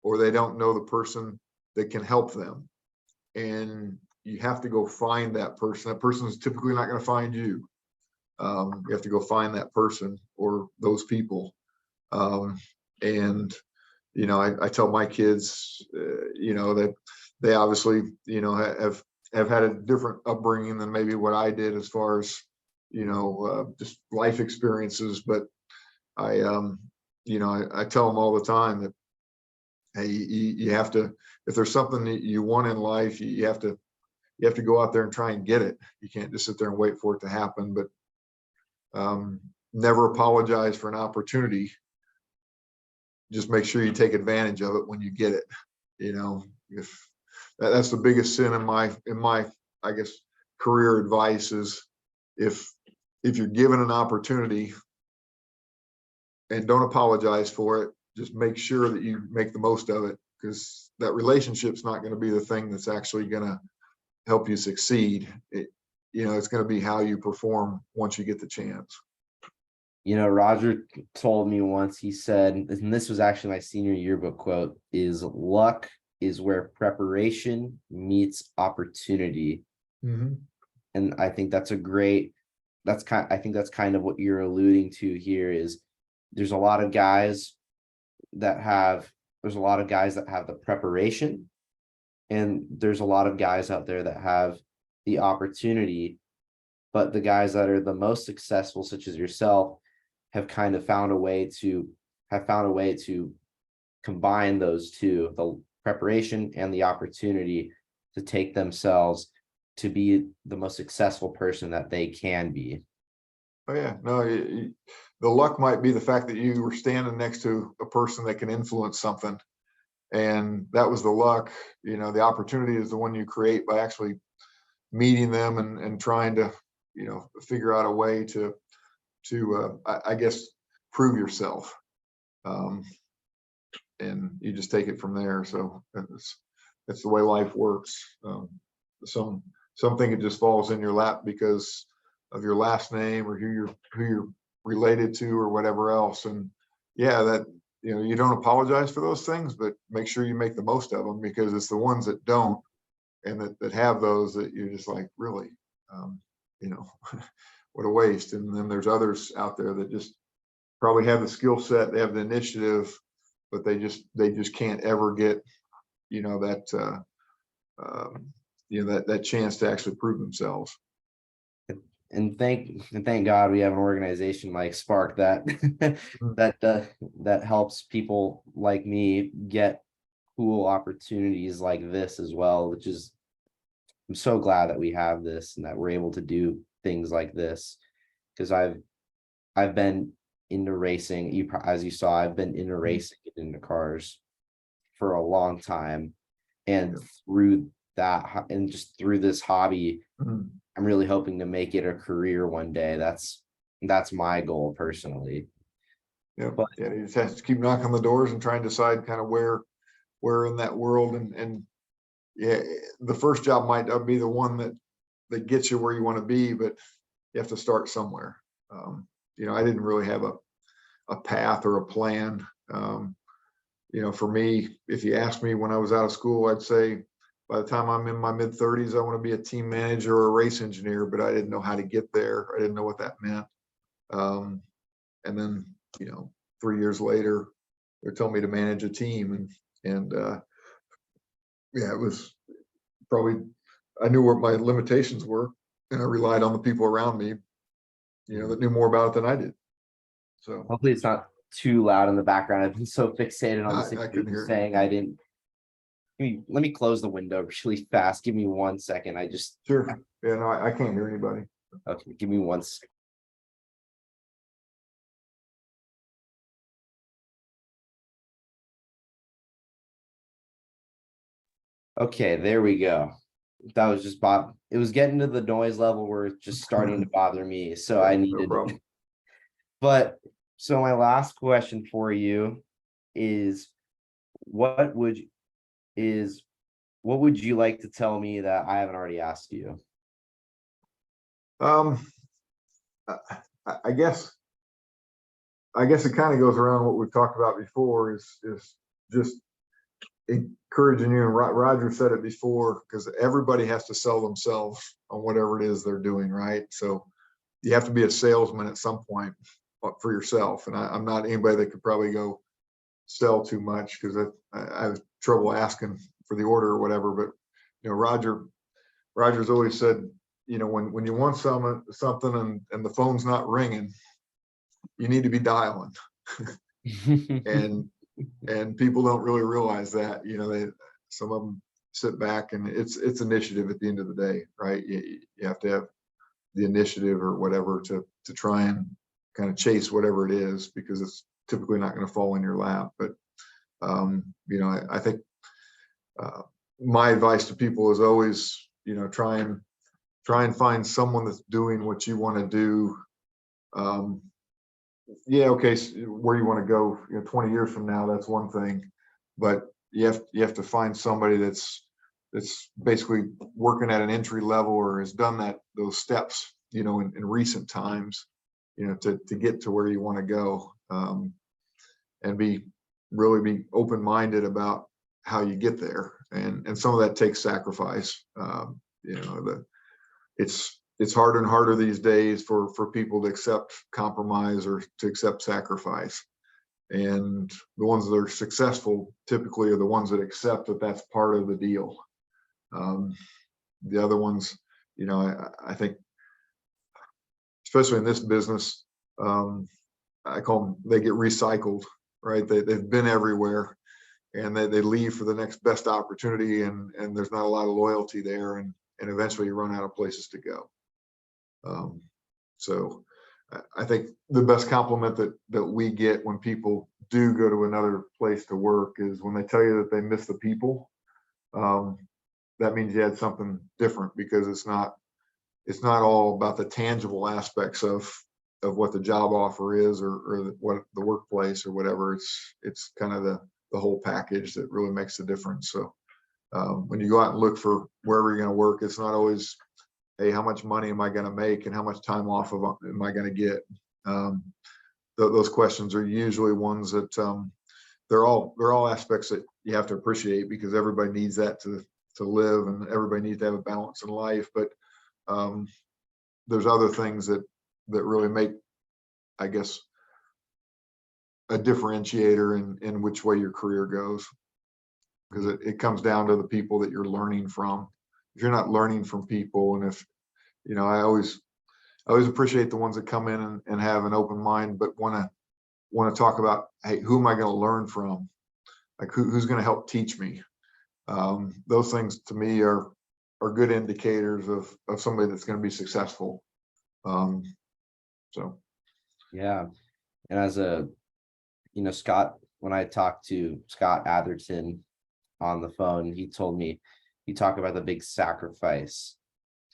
Speaker 2: or they don't know the person that can help them. And you have to go find that person. That person is typically not going to find you. You have to go find that person or those people. And I tell my kids, that they obviously, have had a different upbringing than maybe what I did, as far as just life experiences. But I tell them all the time that, hey, you have to, if there's something that you want in life, you have to go out there and try and get it. You can't just sit there and wait for it to happen. But Never apologize for an opportunity. Just make sure you take advantage of it when you get it. If that's the biggest sin in my, I guess, career advice is if you're given an opportunity and don't apologize for it, just make sure that you make the most of it, because that relationship's not going to be the thing that's actually going to help you succeed. It's going to be how you perform once you get the chance.
Speaker 1: Roger told me once, he said, and this was actually my senior yearbook quote, is luck is where preparation meets opportunity.
Speaker 2: Mm-hmm.
Speaker 1: And I think that's I think that's kind of what you're alluding to here is there's a lot of guys that have the preparation, and there's a lot of guys out there that have the opportunity, but the guys that are the most successful, such as yourself, have kind of found a way to combine those two, the preparation and the opportunity, to take themselves to be the most successful person that they can be.
Speaker 2: Oh yeah, no, the luck might be the fact that you were standing next to a person that can influence something, and that was the luck. The opportunity is the one you create by actually meeting them and trying to, figure out a way to I guess, prove yourself. And you just take it from there. So that's the way life works. Some think it just falls in your lap because of your last name or who you're related to or whatever else. And yeah, that, you don't apologize for those things, but make sure you make the most of them, because it's the ones that don't and that have those that you're just like, really, what a waste. And then there's others out there that just probably have the skill set, they have the initiative, but they just can't ever get, that that chance to actually prove themselves.
Speaker 1: And thank God we have an organization like Spark that that helps people like me get cool opportunities like this as well, which is, I'm so glad that we have this and that we're able to do things like this, because I've been into racing. As you saw, I've been into racing and into cars for a long time, and through that, and just through this hobby, I'm really hoping to make it a career one day. That's my goal personally.
Speaker 2: Yeah,
Speaker 1: But
Speaker 2: yeah, you just have to keep knocking on the doors and try and decide kind of where in that world, and yeah, the first job might not be the one that gets you where you want to be, but you have to start somewhere. I didn't really have a path or a plan. For me, if you asked me when I was out of school, I'd say by the time I'm in my mid-30s, I want to be a team manager or a race engineer, but I didn't know how to get there. I didn't know what that meant. And then, 3 years later, they're telling me to manage a team, and yeah, it was probably, I knew what my limitations were, and I relied on the people around me, that knew more about it than I did. So
Speaker 1: hopefully it's not too loud in the background. I've been so fixated on
Speaker 2: I couldn't hear
Speaker 1: saying I didn't. Let me close the window really fast. Give me 1 second.
Speaker 2: Sure. Yeah, no, I can't hear anybody.
Speaker 1: Okay, give me 1 second. Okay, there we go. That was just Bob. It was getting to the noise level where it's just starting to bother me. So I
Speaker 2: No
Speaker 1: needed
Speaker 2: problem.
Speaker 1: But so my last question for you is what would what would you like to tell me that I haven't already asked you?
Speaker 2: Um, I guess it kind of goes around what we've talked about before, is just encouraging you. And Roger said it before, because everybody has to sell themselves on whatever it is they're doing, right? So you have to be a salesman at some point for yourself. And I'm not anybody that could probably go sell too much, because I have trouble asking for the order or whatever. But Roger's always said, when you want something and the phone's not ringing, you need to be dialing. and people don't really realize that. Some of them sit back, and it's initiative at the end of the day, right? You have to have the initiative or whatever to try and kind of chase whatever it is, because it's typically not going to fall in your lap. But you know, I think my advice to people is always, you know, try and find someone that's doing what you want to do. Yeah, okay, where you want to go, you know, 20 years from now, that's one thing, but you have to find somebody that's basically working at an entry level or has done those steps, you know, in recent times, you know, to get to where you want to go, and really be open-minded about how you get there, and some of that takes sacrifice. You know, it's harder and harder these days for people to accept compromise or to accept sacrifice. And the ones that are successful typically are the ones that accept that that's part of the deal. The other ones, you know, I think, especially in this business, I call them, they get recycled, right? They've been everywhere, and they leave for the next best opportunity, and there's not a lot of loyalty there, and eventually you run out of places to go. So I think the best compliment that we get when people do go to another place to work is when they tell you that they miss the people. That means you had something different, because it's not all about the tangible aspects of what the job offer is, or what the workplace or whatever. It's kind of the whole package that really makes the difference. So when you go out and look for wherever you're going to work, it's not always, hey, how much money am I going to make and how much time off am I going to get? Those questions are usually ones that they're all aspects that you have to appreciate, because everybody needs that to live, and everybody needs to have a balance in life. But there's other things that really make, I guess, a differentiator in which way your career goes, because it comes down to the people that you're learning from. If you're not learning from people, and if, you know, I always appreciate the ones that come in and have an open mind, but want to talk about, hey, who am I going to learn from? Like, who's going to help teach me? Those things to me are good indicators of somebody that's going to be successful. So
Speaker 1: Yeah. And as you know, Scott, when I talked to Scott Atherton on the phone, he told me, he talked about the big sacrifice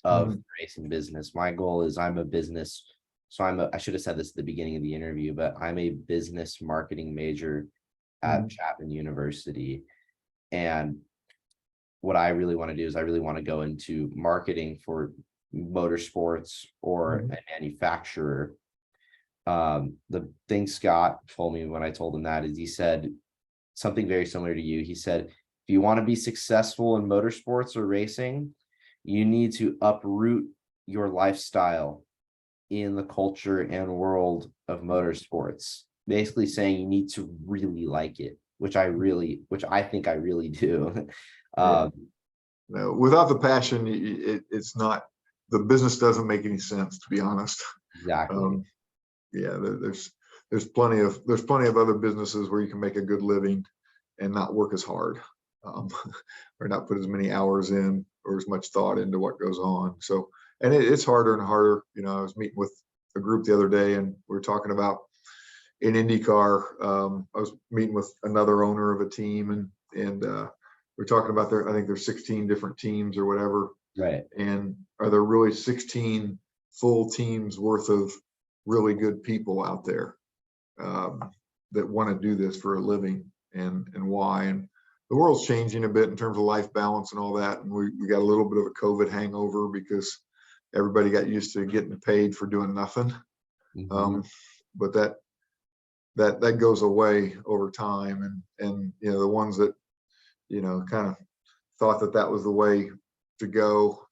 Speaker 1: of the racing business. My goal is, I'm a business. So I should have said this at the beginning of the interview, but I'm a business marketing major at Chapman University. And what I really want to do is, I really want to go into marketing for motorsports or a manufacturer. The thing Scott told me when I told him that is, he said something very similar to you. He said, if you want to be successful in motorsports or racing, you need to uproot your lifestyle in the culture and world of motorsports. Basically saying you need to really like it, which I think I really do.
Speaker 2: No, without the passion, it's not, the business doesn't make any sense, to be honest.
Speaker 1: Exactly.
Speaker 2: Yeah, there's plenty of other businesses where you can make a good living and not work as hard, or not put as many hours in or as much thought into what goes on. So, and it's harder and harder. You know, I was meeting with a group the other day, and we were talking about in IndyCar. I was meeting with another owner of a team, and we're talking about I think there's 16 different teams or whatever.
Speaker 1: Right.
Speaker 2: And are there really 16 full teams worth of really good people out there that want to do this for a living, and why? And the world's changing a bit in terms of life balance and all that. And we got a little bit of a COVID hangover, because everybody got used to getting paid for doing nothing. But that goes away over time. And you know, the ones that, you know, kind of thought that was the way to go,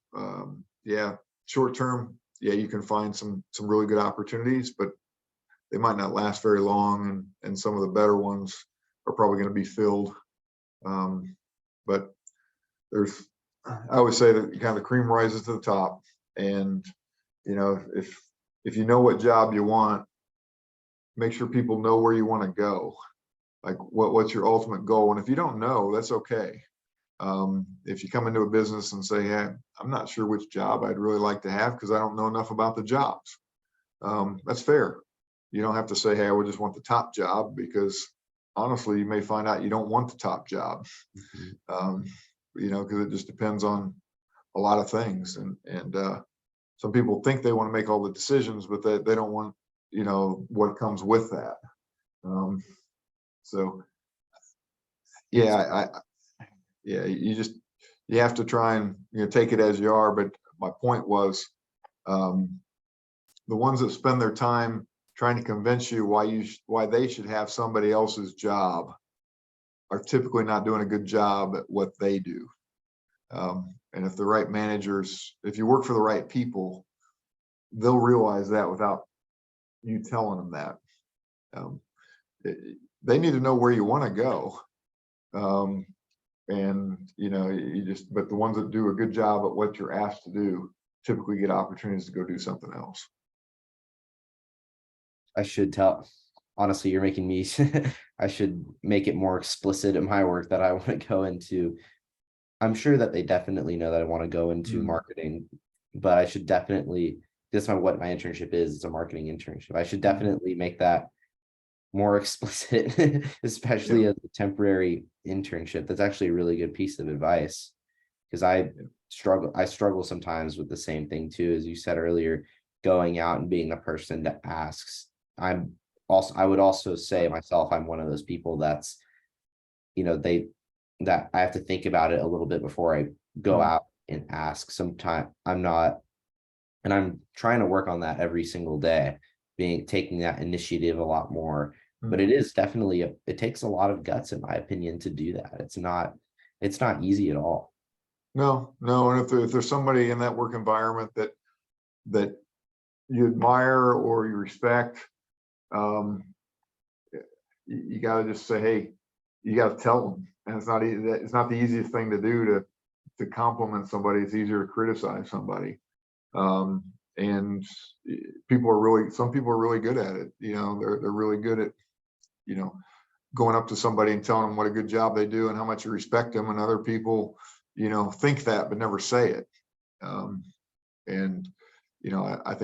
Speaker 2: yeah, short term, yeah, you can find some really good opportunities, but they might not last very long, and some of the better ones are probably going to be filled. But I always say that kind of the cream rises to the top, and you know, if you know what job you want, make sure people know where you want to go. Like, what's your ultimate goal? And if you don't know, that's okay. If you come into a business and say, hey, I'm not sure which job I'd really like to have because I don't know enough about the jobs. That's fair. You don't have to say, hey, I would just want the top job, because honestly, you may find out you don't want the top job.
Speaker 1: Mhm.
Speaker 2: Because it just depends on a lot of things. And some people think they want to make all the decisions, but they don't want, what comes with that. So
Speaker 1: It's
Speaker 2: yeah, yeah, you have to try and take it as you are. But my point was, the ones that spend their time trying to convince you why they should have somebody else's job are typically not doing a good job at what they do. And if the right managers, if you work for the right people, they'll realize that without you telling them that. Um, they need to know where you want to go. And but the ones that do a good job at what you're asked to do typically get opportunities to go do something else.
Speaker 1: I should tell. Honestly, you're making me. I should make it more explicit in my work that I want to go into. I'm sure that they definitely know that I want to go into marketing, but I should definitely. This is what my internship is. It's a marketing internship. I should definitely make that more explicit, especially
Speaker 2: Yeah.
Speaker 1: as a temporary internship. That's actually a really good piece of advice, because I struggle sometimes with the same thing too, as you said earlier, going out and being the person that asks. I would also say myself, I'm one of those people that's, that I have to think about it a little bit before I go out and ask. Sometimes I'm not, and I'm trying to work on that every single day, taking that initiative a lot more. But it is definitely it takes a lot of guts, in my opinion, to do that. It's not easy at all.
Speaker 2: No, and if there's somebody in that work environment that you admire or you respect, um, you got to just say, hey, you got to tell them. And it's not easy. It's not the easiest thing to do to compliment somebody. It's easier to criticize somebody. And some people are really good at it. They're really good at, going up to somebody and telling them what a good job they do and how much you respect them. And other people, think that, but never say it. And, I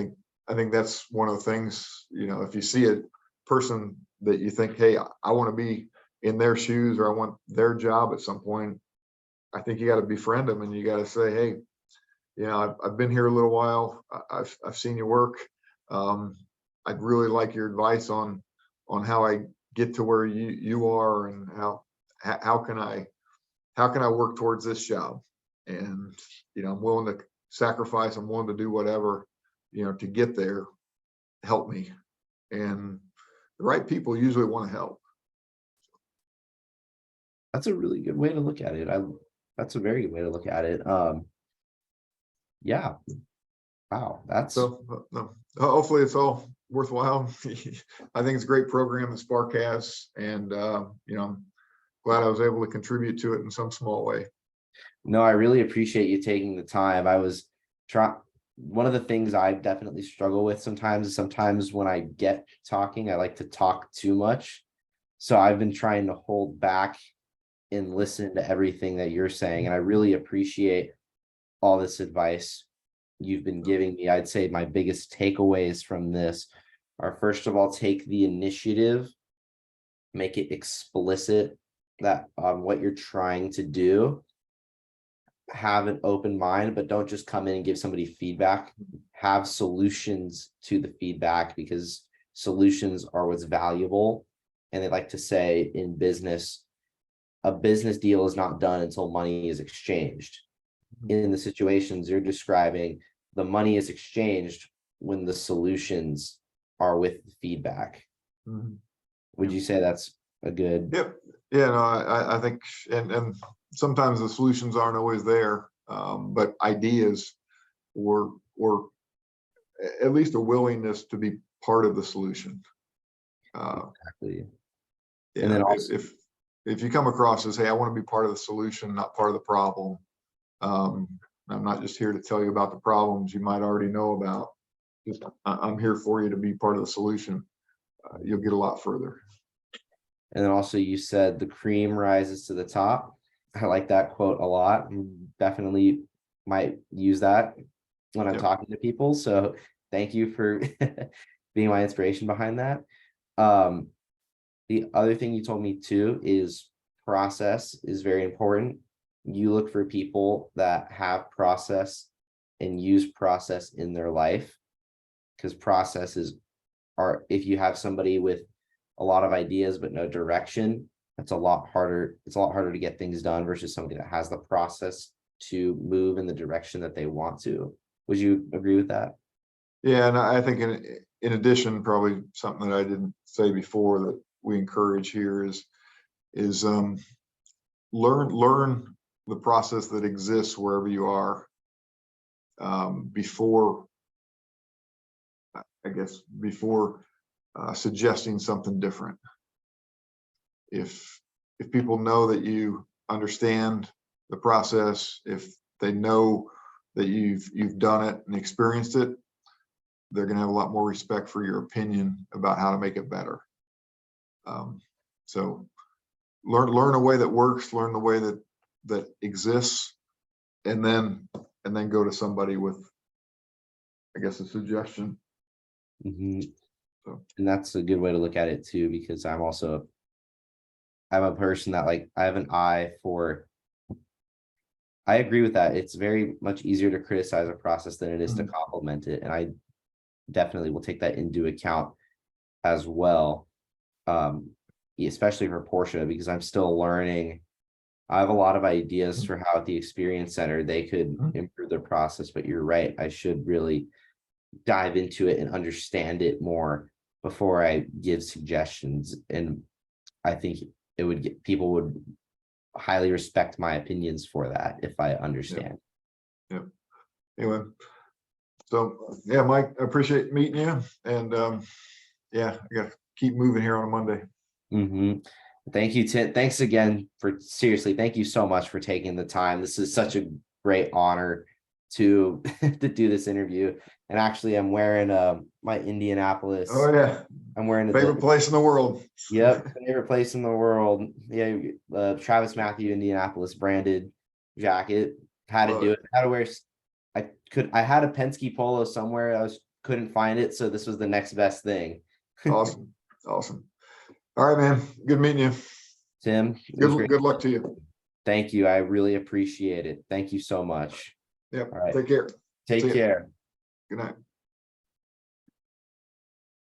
Speaker 2: think that's one of the things, if you see a person that you think, hey, I want to be in their shoes, or I want their job at some point, I think you got to befriend them, and you got to say, hey, I've been here a little while. I've seen you work. I'd really like your advice on how I get to where you are, and how can I work towards this job? And I'm willing to sacrifice. I'm willing to do whatever, to get there. Help me. And the right people usually want to help.
Speaker 1: That's a really good way to look at it. That's a very good way to look at it. Yeah. Wow. That's
Speaker 2: So hopefully it's all worthwhile. I think it's a great program that Spark has, and I'm glad I was able to contribute to it in some small way.
Speaker 1: No, I really appreciate you taking the time. I was trying. One of the things I definitely struggle with sometimes is when I get talking, I like to talk too much. So I've been trying to hold back and listen to everything that you're saying. And I really appreciate all this advice you've been giving me. I'd say my biggest takeaways from this are, first of all, take the initiative, make it explicit that what you're trying to do, have an open mind, but don't just come in and give somebody feedback. Have solutions to the feedback, because solutions are what's valuable. And they like to say in business, a business deal is not done until money is exchanged. In the situations you're describing, the money is exchanged when the solutions are with the feedback. Would you say that's a good?
Speaker 2: Yep. Yeah, no, I think, and sometimes the solutions aren't always there, but ideas, or at least a willingness to be part of the solution.
Speaker 1: Exactly. And then
Speaker 2: Yeah,
Speaker 1: also,
Speaker 2: if you come across as, hey, I want to be part of the solution, not part of the problem. I'm not just here to tell you about the problems you might already know about. Just I'm here for you to be part of the solution. You'll get a lot further.
Speaker 1: you said the cream rises to the top. I like that quote a lot. Definitely might use that when I'm
Speaker 2: Yep.
Speaker 1: talking to people. So thank you for being my inspiration behind that. Um, the other thing you told me too is process is very important. You look for people that have process and use process in their life, because processes are, if you have somebody with a lot of ideas but no direction, that's a lot harder. It's a lot harder to get things done versus somebody that has the process to move in the direction that they want to. Would you agree with that?
Speaker 2: Yeah, and I think in addition, probably something that I didn't say before that we encourage here is learn the process that exists wherever you are, before, I guess, before suggesting something different. If people know that you understand the process, if they know that you've done it and experienced it, they're going to have a lot more respect for your opinion about how to make it better. So learn a way that works, learn the way that exists, and then go to somebody with, I guess, a suggestion.
Speaker 1: Mhm.
Speaker 2: So
Speaker 1: And that's a good way to look at it too, because I'm a person that, like, I have an eye for, I agree with that. It's very much easier to criticize a process than it is to compliment it. And I definitely will take that into account as well. Especially for Porsche, because I'm still learning. I have a lot of ideas for how at the experience center they could improve their process, but you're right. I should really dive into it and understand it more before I give suggestions. And I think it would get, people would highly respect my opinions for that if I understand.
Speaker 2: yeah. Anyway, so yeah, Mike, I appreciate meeting you, and yeah, I got to keep moving here on a Monday.
Speaker 1: Thank you, Tim. Thanks again for, seriously, thank you so much for taking the time. This is such a great honor to to do this interview. And actually, I'm wearing my Indianapolis.
Speaker 2: Oh yeah,
Speaker 1: I'm wearing
Speaker 2: favorite
Speaker 1: the,
Speaker 2: place in the world.
Speaker 1: yep, favorite place in the world. Yeah, Travis Matthew Indianapolis branded jacket. Had to
Speaker 2: Love
Speaker 1: do
Speaker 2: it.
Speaker 1: it. Had to wear. I had a Penske polo somewhere. Couldn't find it, so this was the next best thing.
Speaker 2: Awesome, awesome. All right, man. Good meeting you.
Speaker 1: Tim, it was great.
Speaker 2: Good luck to you.
Speaker 1: Thank you. I really appreciate it. Thank you so much.
Speaker 2: Yep.
Speaker 1: All right.
Speaker 2: Take care. See
Speaker 1: Take
Speaker 2: you.
Speaker 1: care.
Speaker 2: Good night.